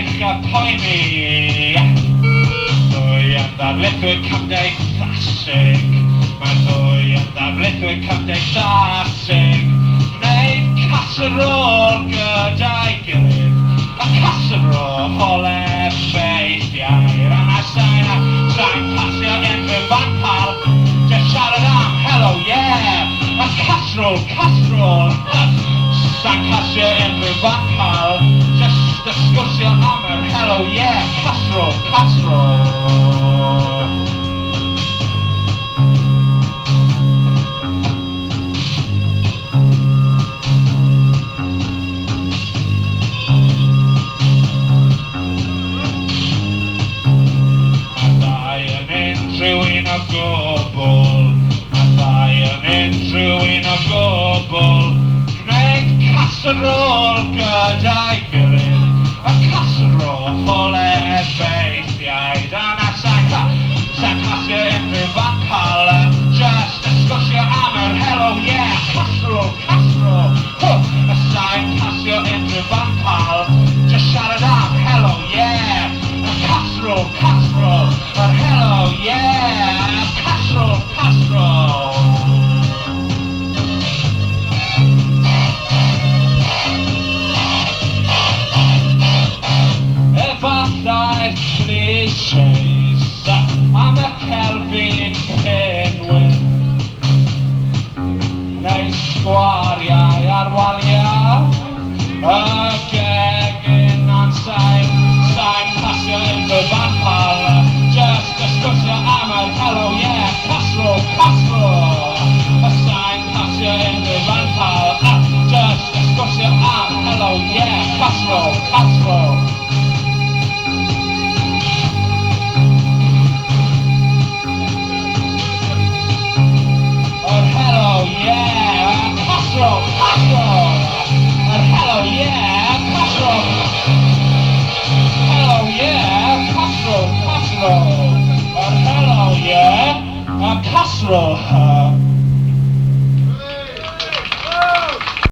eich poeni. Ddwy yn ddarlithwyr cymdeithasig, mae ddwy yn ddarlithwyr cymdeithasig. Gwneud casserole gyda'i gilydd, a casserole effeithiau. Yna sa'n pasio unrhyw fan pal, just siarad am hello yeah. A casserole, sa'n pasio unrhyw fan pal, just disgwrsio am yr hello yeah. Casserole. Rhywun o gwbl, a ddau yn unrhywun o gwbl. Gwneud casserole gyda'i gilydd, a casserole effeithiau. Dyna sa'n pasio unrhyw fan pal, just disgwrsio am yr hello yeah. Casserole. A sa'n pasio unrhyw fan pal, just siarad am hello yeah. A casserole. But hello, yeah, casserole. Efallai clichés, am y Kelvin Penwyn, neu sgwariau ar waliau, y gegin a'n sain pasio unrhyw fan pal, just disgwrsio am yr hello yeah. Casserole. A sa'n pasio unrhyw fan pal, just disgwrsio am hello yeah. Casserole. Yr hello yeah. Casserole. Yr hello yeah. Casserole. Hello yeah, casserole. Or hello yeah, casserole.